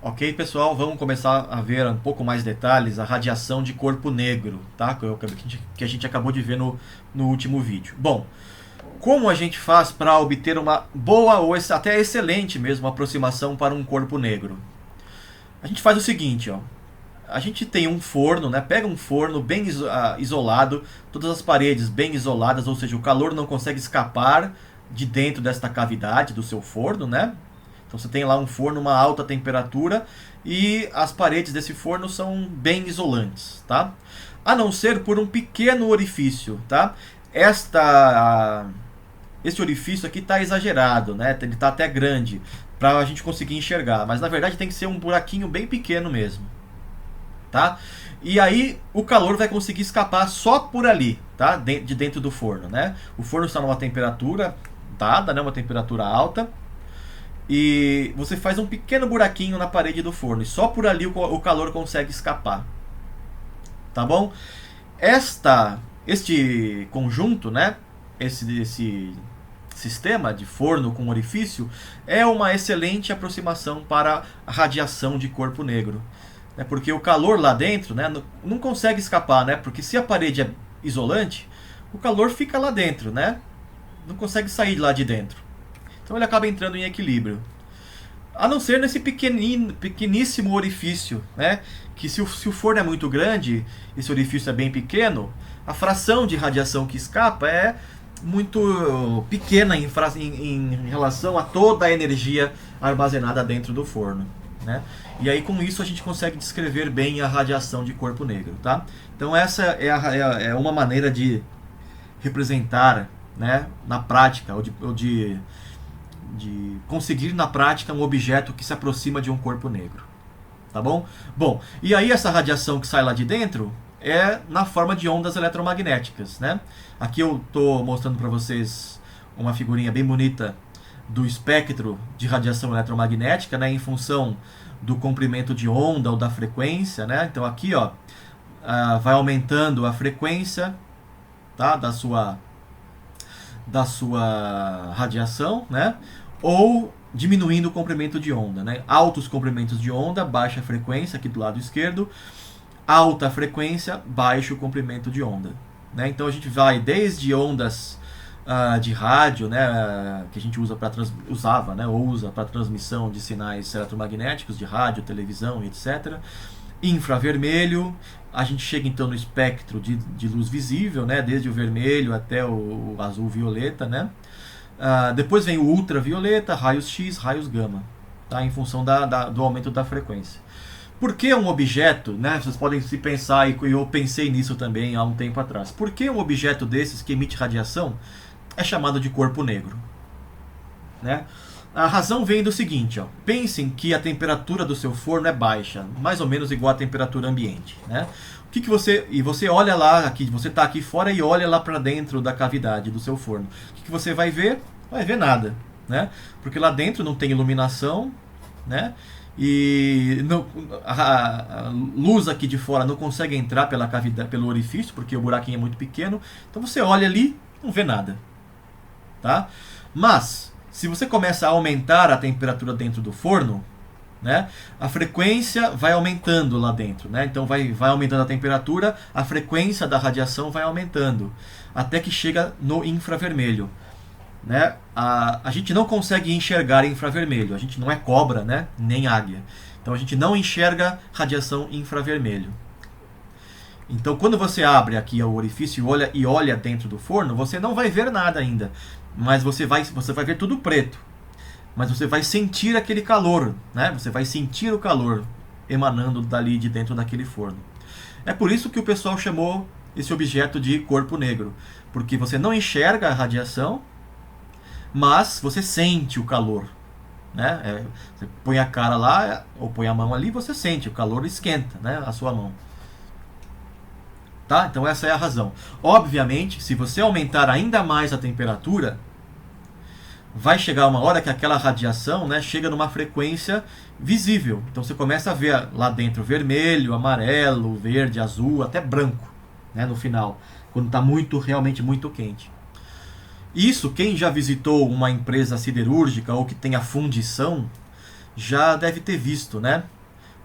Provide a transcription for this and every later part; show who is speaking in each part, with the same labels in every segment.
Speaker 1: Ok, pessoal, vamos começar a ver um pouco mais detalhes a radiação de corpo negro, tá? Que a gente acabou de ver no último vídeo. Bom, como a gente faz para obter uma boa ou até excelente mesmo aproximação para um corpo negro? A gente faz o seguinte, ó. A gente tem um forno, né? Pega um forno bem isolado, todas as paredes bem isoladas, ou seja, o calor não consegue escapar de dentro desta cavidade do seu forno, né? Então você tem lá um forno, uma alta temperatura e as paredes desse forno são bem isolantes, tá? A não ser por um pequeno orifício, tá? Este orifício aqui está exagerado, né? Ele está até grande para a gente conseguir enxergar, mas na verdade tem que ser um buraquinho bem pequeno mesmo, tá? E aí o calor vai conseguir escapar só por ali, tá? De dentro do forno, né? O forno está numa temperatura dada, né? Uma temperatura alta. E você faz um pequeno buraquinho na parede do forno e só por ali o calor consegue escapar, tá bom? Este conjunto, né? Esse sistema de forno com orifício é uma excelente aproximação para a radiação de corpo negro, né? Porque o calor lá dentro, né, não consegue escapar, né? Porque se a parede é isolante, o calor fica lá dentro, né? Não consegue sair lá de dentro. Então ele acaba entrando em equilíbrio. A não ser nesse pequeníssimo orifício, né? Que se o forno é muito grande, esse orifício é bem pequeno, a fração de radiação que escapa é muito pequena em relação a toda a energia armazenada dentro do forno, né? E aí com isso a gente consegue descrever bem a radiação de corpo negro, tá? Então essa é uma maneira de representar, né, na prática, ou de conseguir na prática um objeto que se aproxima de um corpo negro, tá bom? Bom, e aí essa radiação que sai lá de dentro é na forma de ondas eletromagnéticas, né? Aqui eu estou mostrando para vocês uma figurinha bem bonita do espectro de radiação eletromagnética, né, em função do comprimento de onda ou da frequência, né? Então aqui, ó, vai aumentando a frequência, tá, da sua radiação, né? Ou diminuindo o comprimento de onda, né? Altos comprimentos de onda, baixa frequência aqui do lado esquerdo, alta frequência, baixo comprimento de onda, né? Então a gente vai desde ondas de rádio, né, que a gente usava, né, ou usa para transmissão de sinais eletromagnéticos de rádio, televisão, etc. Infravermelho, a gente chega então no espectro de luz visível, né, desde o vermelho até o azul violeta, né? Depois vem o ultravioleta, raios X, raios gama, tá? Em função do aumento da frequência. Por que um objeto, né? Vocês podem se pensar, e eu pensei nisso também há um tempo atrás. Por que um objeto desses que emite radiação é chamado de corpo negro, né? A razão vem do seguinte, ó. Pensem que a temperatura do seu forno é baixa, mais ou menos igual à temperatura ambiente, né? Você olha lá, aqui, você está aqui fora e olha lá para dentro da cavidade do seu forno. O que você vai ver? Vai ver nada, né? Porque lá dentro não tem iluminação, né? E a luz aqui de fora não consegue entrar pela cavidade, pelo orifício, porque o buraquinho é muito pequeno. Então você olha ali, não vê nada, tá? Mas se você começa a aumentar a temperatura dentro do forno, né, a frequência vai aumentando lá dentro, né? Então vai aumentando a temperatura, a frequência da radiação vai aumentando, até que chega no infravermelho, né? A gente não consegue enxergar infravermelho, a gente não é cobra, né, nem águia, então a gente não enxerga radiação infravermelho. Então quando você abre aqui o orifício e olha dentro do forno, você não vai ver nada ainda, mas você vai ver tudo preto. Mas você vai sentir aquele calor, né? Você vai sentir o calor emanando dali de dentro daquele forno. É por isso que o pessoal chamou esse objeto de corpo negro, porque você não enxerga a radiação, mas você sente o calor, né? Você põe a cara lá ou põe a mão ali, você sente o calor, esquenta, né, a sua mão. Tá? Então essa é a razão. Obviamente, se você aumentar ainda mais a temperatura, vai chegar uma hora que aquela radiação, né, chega numa frequência visível. Então você começa a ver lá dentro vermelho, amarelo, verde, azul, até branco, né, no final, quando está realmente muito quente. Isso, quem já visitou uma empresa siderúrgica ou que tem a fundição, já deve ter visto, né?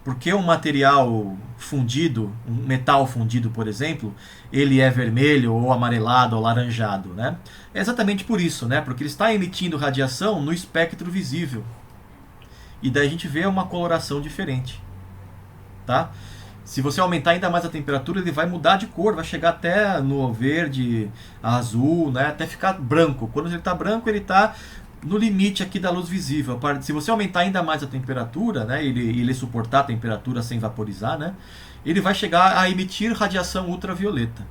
Speaker 1: Porque um material fundido, um metal fundido, por exemplo, ele é vermelho ou amarelado ou laranjado, né? É exatamente por isso, né? Porque ele está emitindo radiação no espectro visível. E daí a gente vê uma coloração diferente, tá? Se você aumentar ainda mais a temperatura, ele vai mudar de cor, vai chegar até no verde, azul, né? Até ficar branco. Quando ele está branco, ele está no limite aqui da luz visível. Se você aumentar ainda mais a temperatura, né, ele suportar a temperatura sem vaporizar, né, ele vai chegar a emitir radiação ultravioleta.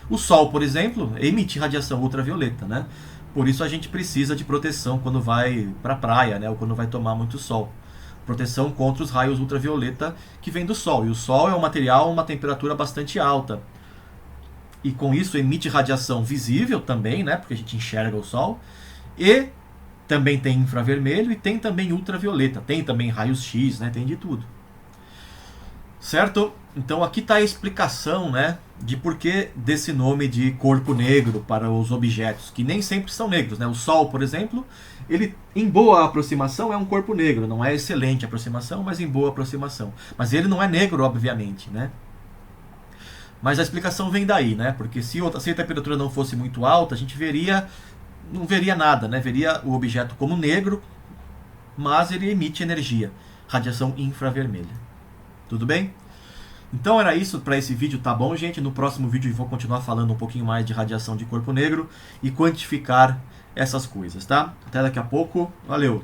Speaker 1: O Sol, por exemplo, emite radiação ultravioleta, né? Por isso a gente precisa de proteção quando vai para a praia, né, ou quando vai tomar muito sol. Proteção contra os raios ultravioleta que vem do Sol. E o Sol é um material a uma temperatura bastante alta. E com isso emite radiação visível também, né, porque a gente enxerga o Sol. E também tem infravermelho e tem também ultravioleta, tem também raios X, né? Tem de tudo. Certo? Então aqui está a explicação, né, de por que desse nome de corpo negro para os objetos, que nem sempre são negros, né? O Sol, por exemplo, ele em boa aproximação é um corpo negro, não é excelente aproximação, mas em boa aproximação. Mas ele não é negro, obviamente, né? Mas a explicação vem daí, né? Porque se a temperatura não fosse muito alta, a gente não veria nada, né? Veria o objeto como negro, mas ele emite energia, radiação infravermelha. Tudo bem? Então era isso para esse vídeo, tá bom, gente? No próximo vídeo eu vou continuar falando um pouquinho mais de radiação de corpo negro e quantificar essas coisas, tá? Até daqui a pouco. Valeu!